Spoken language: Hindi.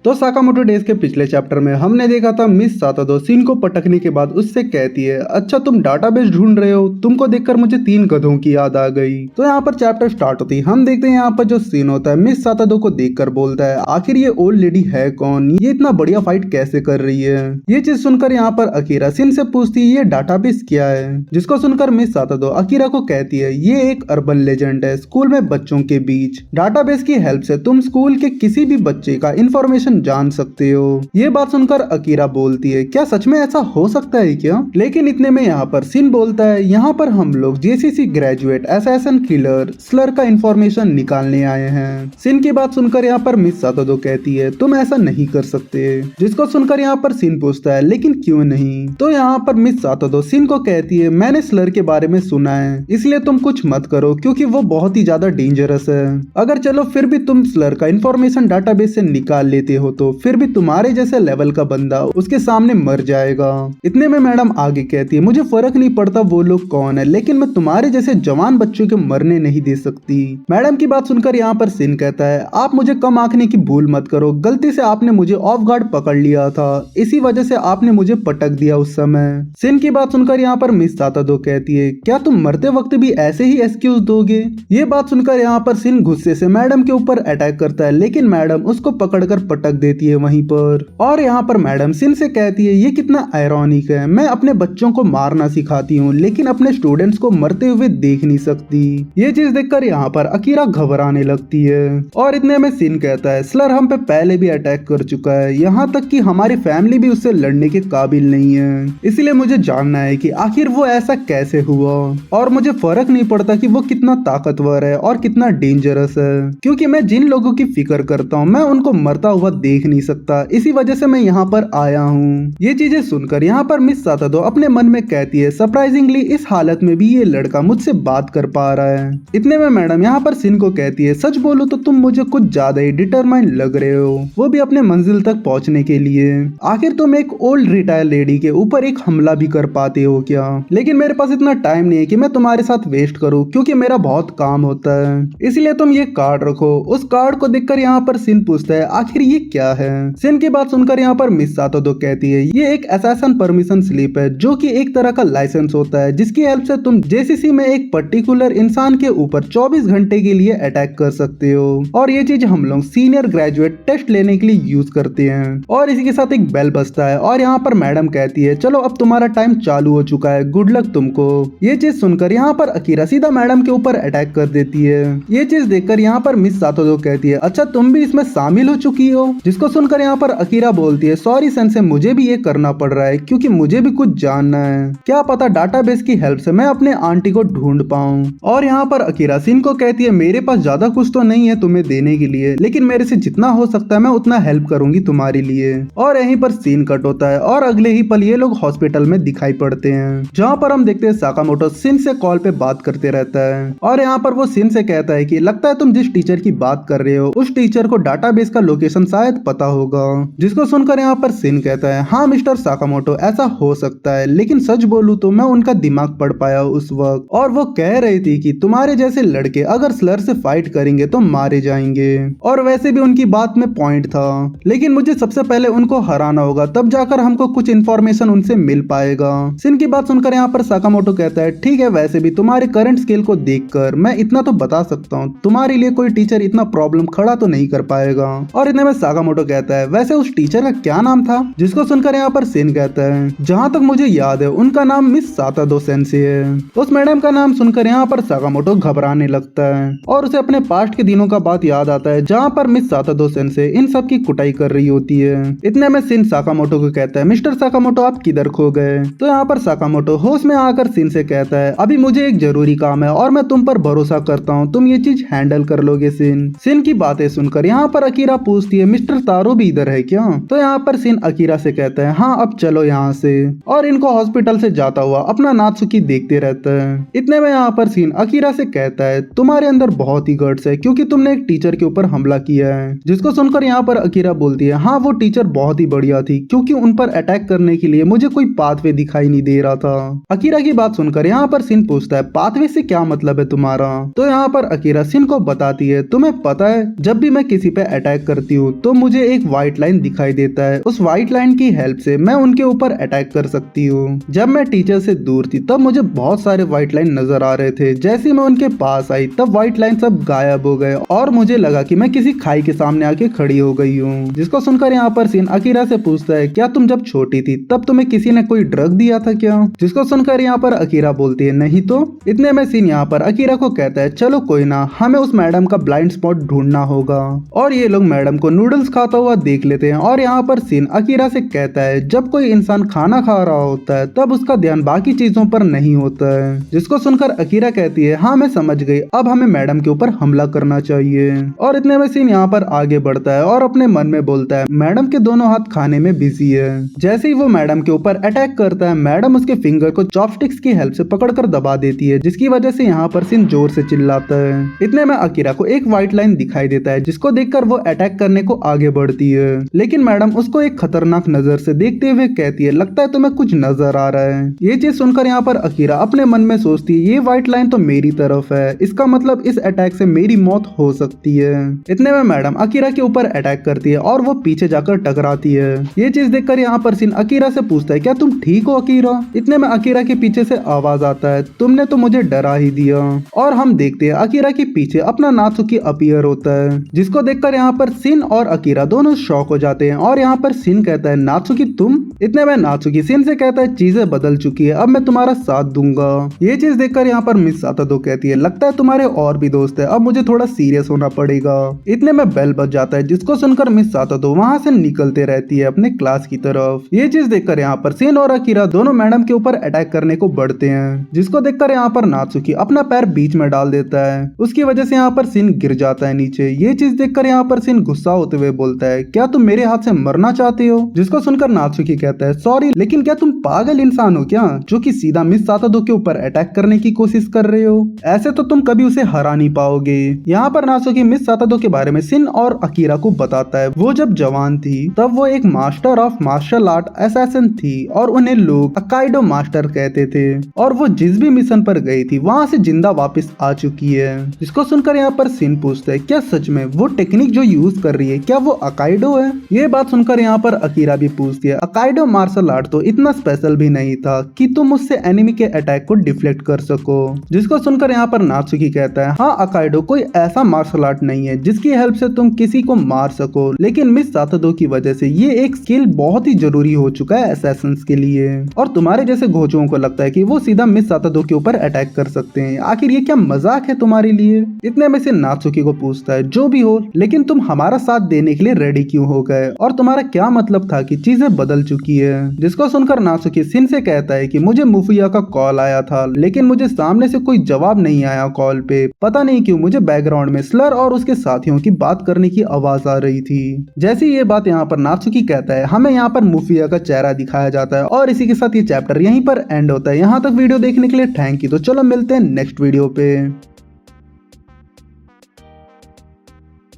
तो साकामोटो डेज के पिछले चैप्टर में हमने देखा था मिस सातादो सिन को पटकने के बाद उससे कहती है, अच्छा तुम डाटाबेस ढूंढ रहे हो, तुमको देखकर मुझे 3 गधों की याद आ गई। तो यहाँ पर चैप्टर स्टार्ट होती है। हम देखते हैं यहाँ पर जो सीन होता है, मिस सातादो को देखकर बोलता है, आखिर ये ओल्ड लेडी है कौन, ये इतना बढ़िया फाइट कैसे कर रही है। ये चीज सुनकर यहाँ पर अकीरा सिन से पूछती है, ये डाटाबेस क्या है, जिसको सुनकर मिस सातादो अकीरा को कहती है, ये एक अर्बन लेजेंड है स्कूल में बच्चों के बीच। डाटाबेस की हेल्प से तुम स्कूल के किसी भी बच्चे का इंफॉर्मेशन जान सकते हो। ये बात सुनकर अकीरा बोलती है, क्या सच में ऐसा हो सकता है क्या? लेकिन इतने में यहाँ पर सिन बोलता है, यहाँ पर हम लोग JCC graduate assassin killer Slur का इंफॉर्मेशन निकालने आए हैं। सिन की बात सुनकर यहाँ पर मिस सातादो कहती है, तुम ऐसा नहीं कर सकते। जिसको सुनकर यहाँ पर सिन पूछता है, लेकिन क्यों नहीं? तो यहाँ पर मिस सातादो सिन को कहती है, मैंने स्लर के बारे में सुना है, इसलिए तुम कुछ मत करो क्योंकि वो बहुत ही ज्यादा डेंजरस है। अगर चलो फिर भी तुम स्लर का इंफॉर्मेशन डाटाबेस से निकाल लेते हो तो फिर भी तुम्हारे जैसे लेवल का बंदा उसके सामने मर जाएगा। इतने में मैडम आगे कहती है, मुझे फर्क नहीं पड़ता वो लोग कौन है, लेकिन मैं तुम्हारे जैसे जवान बच्चों के मरने नहीं दे सकती। मैडम की बात सुनकर यहाँ पर सिन कहता है, आप मुझे कम आंकने की भूल मत करो, गलती से आपने मुझे ऑफ गार्ड पकड़ लिया था, इसी वजह से आपने मुझे पटक दिया उस समय। सिन की बात सुनकर यहाँ पर मिस सातादो कहती है, क्या तुम मरते वक्त भी ऐसे ही एक्सक्यूज दोगे? ये बात सुनकर यहाँ पर सिन गुस्से से मैडम के ऊपर अटैक करता है, लेकिन मैडम उसको पकड़कर पटक देती है वहीं पर। और यहाँ पर मैडम सिन से कहती है, ये कितना आयरॉनिक है, मैं अपने बच्चों को मारना सिखाती हूँ लेकिन अपने स्टूडेंट्स को मरते हुए देख नहीं सकती। ये चीज देखकर यहाँ पर अकीरा घबराने लगती है। और इतने में सिन कहता है, स्लर हम पे पहले भी अटैक कर चुका है, यहाँ तक कि हमारी फैमिली भी उससे लड़ने के काबिल नहीं है, इसलिए मुझे जानना है कि आखिर वो ऐसा कैसे हुआ। और मुझे फर्क नहीं पड़ता कि वो कितना ताकतवर है और कितना डेंजरस है, क्योंकि मैं जिन लोगों की फिक्र करता हूँ मैं उनको मरता हुआ देख नहीं सकता, इसी वजह से मैं यहाँ पर आया हूँ। ये चीजें सुनकर यहाँ पर मिस सातादो अपने मन में कहती है, सरप्राइजिंगली इस हालत में भी ये लड़का मुझसे बात कर पा रहा है। इतने में मैडम यहाँ पर सिन को कहती है, सच बोलो तो तुम मुझे कुछ ज्यादा ही डिटरमाइंड लग रहे हो, वो भी अपने मंजिल तक पहुँचने के लिए। आखिर तुम एक ओल्ड रिटायर लेडी के ऊपर एक हमला भी कर पाते हो क्या? लेकिन मेरे पास इतना टाइम नहीं है कि मैं तुम्हारे साथ वेस्ट करूँ, क्योंकि मेरा बहुत काम होता है, इसलिए तुम ये कार्ड रखो। उस कार्ड को देखकर यहाँ पर सिन पूछता है, आखिर ये क्या है? सिन की बात सुनकर यहाँ पर मिस सातादो कहती है, ये एक असैसिन परमिशन स्लिप है जो कि एक तरह का लाइसेंस होता है, जिसकी हेल्प से तुम जेसीसी में एक पर्टिकुलर इंसान के ऊपर 24 घंटे के लिए अटैक कर सकते हो। और ये चीज हम लोग सीनियर ग्रेजुएट टेस्ट लेने के लिए यूज करते हैं। और इसी के साथ एक बेल बजता है और यहाँ पर मैडम कहती है, चलो अब तुम्हारा टाइम चालू हो चुका है, गुड लक तुमको। ये चीज सुनकर यहाँ पर अकीरा सीधा मैडम के ऊपर अटैक कर देती है। ये चीज देखकर यहाँ पर मिस सातादो कहती है, अच्छा तुम भी इसमें शामिल हो चुकी हो? जिसको सुनकर यहाँ पर अकीरा बोलती है, सॉरी सेंसे, मुझे भी ये करना पड़ रहा है क्योंकि मुझे भी कुछ जानना है, क्या पता डाटाबेस की हेल्प से मैं अपने आंटी को ढूंढ पाऊँ। और यहाँ पर अकीरा सिन को कहती है, मेरे पास ज्यादा कुछ तो नहीं है तुम्हें देने के लिए, लेकिन मेरे से जितना हो सकता है मैं उतना हेल्प करूंगी तुम्हारे लिए। और यहीं पर सीन कट होता है और अगले ही पल ये लोग हॉस्पिटल में दिखाई पड़ते हैं, जहाँ पर हम देखते हैं साकामोटो सिन से कॉल पे बात करते रहता है। और यहाँ पर वो सिन से कहता है कि लगता है तुम जिस टीचर की बात कर रहे हो उस टीचर को डाटाबेस का लोकेशन शायद पता होगा। जिसको सुनकर यहाँ पर सिन कहता है, हाँ मिस्टर साकामोटो ऐसा हो सकता है, लेकिन सच बोलूं तो मैं उनका दिमाग पढ़ पाया उस वक्त, और वो कह रही थी कि तुम्हारे जैसे लड़के अगर स्लर से फाइट करेंगे तो मारे जाएंगे। और वैसे भी उनकी बात में पॉइंट था, लेकिन मुझे सबसे पहले उनको हराना होगा, तब जाकर हमको कुछ इन्फॉर्मेशन उनसे मिल पाएगा। सिन की बात सुनकर यहाँ पर साकामोटो कहता है, ठीक है, वैसे भी तुम्हारे करंट स्किल को देखकर मैं इतना तो बता सकता हूँ, तुम्हारे लिए कोई टीचर इतना प्रॉब्लम खड़ा तो नहीं कर पाएगा। और इतने में साकामोटो कहता है, वैसे उस टीचर का क्या नाम था? जिसको सुनकर यहाँ पर सिन कहता है, जहाँ तक मुझे याद है उनका नाम मिस सातादो सेंसे है। उस मैडम का नाम सुनकर यहाँ पर साकामोटो घबराने लगता है और उसे अपने पास्ट के दिनों का बात याद आता है, जहाँ पर मिस सातादो सेंसे इन सब की कुटाई कर रही होती है। इतने में सिन साकामोटो को कहता है, मिस्टर साकामोटो आप किधर खो गए? तो यहाँ पर साकामोटो होश में आकर सिन से कहता है, अभी मुझे एक जरूरी काम है और मैं तुम पर भरोसा करता हूँ, तुम ये चीज हैंडल कर लोगे सिन। सिन की बातें सुनकर यहाँ पर अकीरा पूछती है, मिस्टर तारो भी इधर है क्या? तो यहाँ पर सिन अकीरा से कहता है, हाँ अब चलो यहाँ से। और इनको हॉस्पिटल से जाता हुआ अपना नात्सुकी देखते रहता है। इतने में यहाँ पर सिन अकीरा से कहता है, तुम्हारे अंदर बहुत ही गट्स है क्योंकि तुमने एक टीचर के ऊपर हमला किया है। जिसको सुनकर यहाँ पर अकीरा बोलती है, हाँ वो टीचर बहुत ही बढ़िया थी क्योंकि उन पर अटैक करने के लिए मुझे कोई पाथवे दिखाई नहीं दे रहा था। अकीरा की बात सुनकर यहाँ पर सिन पूछता है, पाथवे से क्या मतलब है तुम्हारा? तो यहाँ पर अकीरा सिन को बताती है, तुम्हें पता है जब भी मैं किसी पे अटैक करती हूँ तो तो मुझे एक व्हाइट लाइन दिखाई देता है। उस व्हाइट लाइन की हेल्प से मैं उनके ऊपर अटैक कर सकती हूँ। जब मैं टीचर से दूर थी तब मुझे बहुत सारे व्हाइट लाइन नजर आ रहे थे। जैसे मैं उनके पास आई तब व्हाइट लाइन सब गायब हो गए और मुझे लगा कि मैं किसी खाई के सामने आके खड़ी हो गई हूँ। जिसको सुनकर यहाँ पर सीन अकीरा से पूछता है, क्या तुम जब छोटी थी तब तुम्हें किसी ने कोई ड्रग दिया था क्या? जिसको सुनकर यहाँ पर अकीरा बोलती है, नहीं तो। इतने में सीन यहाँ पर अकीरा को कहता है, चलो कोई ना, हमें उस मैडम का ब्लाइंड स्पॉट ढूंढना होगा। और ये लोग मैडम को नूडल्स खाता हुआ देख लेते हैं और यहाँ पर सीन अकीरा से कहता है, जब कोई इंसान खाना खा रहा होता है तब उसका ध्यान बाकी चीजों पर नहीं होता है। जिसको सुनकर अकीरा कहती है, हाँ मैं समझ गई, अब हमें मैडम के ऊपर हमला करना चाहिए। और इतने में सीन यहाँ पर आगे बढ़ता है और अपने मन में बोलता है, मैडम के दोनों हाथ खाने में बिजी है। जैसे ही वो मैडम के ऊपर अटैक करता है, मैडम उसके फिंगर को चॉपस्टिक्स की हेल्प से पकड़कर दबा देती है, जिसकी वजह से यहाँ पर सीन जोर से चिल्लाता है। इतने में अकीरा को एक व्हाइट लाइन दिखाई देता है, जिसको देखकर वो अटैक करने को आगे बढ़ती है। लेकिन मैडम उसको एक खतरनाक नजर से देखते हुए कहती है, लगता है तुम्हें कुछ नजर आ रहा है। ये चीज सुनकर यहाँ पर अकीरा अपने मन में सोचती है, ये व्हाइट लाइन तो मेरी तरफ है, इसका मतलब इस अटैक से मेरी मौत हो सकती है। इतने में मैडम अकीरा के ऊपर अटैक करती है और वो पीछे जाकर टकराती है। ये चीज देखकर यहाँ पर सीन अकीरा से पूछता है, क्या तुम ठीक हो अकीरा? इतने में अकीरा के पीछे से आवाज आता है, तुमने तो मुझे डरा ही दिया। और हम देखते हैं अकीरा के पीछे अपना नात्सुकी अपीयर होता है, जिसको देखकर यहाँ पर सिन और अकीरा दोनों शॉक हो जाते हैं। और यहाँ पर सिन कहता है, नात्सुकी तुम? इतने में नात्सुकी सिन से कहता है, चीजें बदल चुकी है, अब मैं तुम्हारा साथ दूंगा। ये चीज देखकर यहाँ पर मिस सातोदो कहती है, लगता है तुम्हारे और भी दोस्त है, अब मुझे थोड़ा सीरियस होना पड़ेगा। इतने में बेल बज जाता है, जिसको सुनकर मिस सातोदो वहां से निकलते रहती है अपने क्लास की तरफ। ये चीज देखकर यहाँ पर सिन और अकीरा दोनों मैडम के ऊपर अटैक करने को बढ़ते हैं, जिसको देखकर यहाँ पर नात्सुकी अपना पैर बीच में डाल देता है। उसकी वजह से यहाँ पर सिन गिर जाता है नीचे। ये चीज देखकर यहाँ पर सिन गुस्सा होते हुए बोलता है, क्या तुम मेरे हाथ से मरना चाहते हो? जिसको सुनकर नात्सुकी कहता है, सॉरी, लेकिन क्या तुम पागल इंसान हो क्या, जो कि सीधा मिस सातोदो के ऊपर अटैक करने की कोशिश कर रहे हो? ऐसे तो तुम कभी उसे हरा नहीं पाओगे। यहाँ पर नात्सुकी मिस सातोदो के बारे में सिन और अकीरा को बताता है, वो जब जवान थी तब वो एक master of martial art assassin थी और उन्हें लोग अकाइडो मास्टर कहते थे। और वो जिस भी मिशन पर गई थी वहां से जिंदा वापस आ चुकी है। जिसको सुनकर यहाँ पर सिन पूछता है, क्या सच में वो टेक्निक जो यूज कर रही है क्या वो अकाइडो है? ये बात सुनकर यहाँ पर अकीरा भी पूछती है, अकाइडो मार्शल आर्ट तो इतना स्पेशल भी नहीं था कि तुम उससे एनिमी के अटैक को डिफ्लेक्ट कर सको। जिसको सुनकर यहाँ पर नात्सुकी कहता है, हाँ अकाइडो कोई ऐसा मार्शल आर्ट नहीं है जिसकी हेल्प से तुम किसी को मार सको, लेकिन मिस सातोदो की वजह से ये एक स्किल बहुत ही जरूरी हो चुका है असैसिन्स के लिए। और तुम्हारे जैसे घोचुओं को लगता है कि वो सीधा मिस सातोदो के ऊपर अटैक कर सकते हैं, आखिर ये क्या मजाक है तुम्हारे लिए? इतने में से नात्सुकी को पूछता है, जो भी हो, लेकिन तुम हमारा साथ देने के लिए रेडी क्यों हो गए, और तुम्हारा क्या मतलब था कि चीजें बदल चुकी है? जिसको सुनकर नात्सुकी सिन से कहता है कि मुझे मुफिया का कॉल आया था, लेकिन मुझे सामने से कोई जवाब नहीं आया कॉल पे। पता नहीं क्यों मुझे बैकग्राउंड में स्लर और उसके साथियों की बात करने की आवाज आ रही थी। जैसे ये बात यहाँ पर नात्सुकी कहता है, हमें यहाँ पर मुफिया का चेहरा दिखाया जाता है और इसी के साथ ये चैप्टर यहीं पर एंड होता है। यहाँ तक वीडियो देखने के लिए थैंक यू। तो चलो मिलते हैं नेक्स्ट वीडियो पे।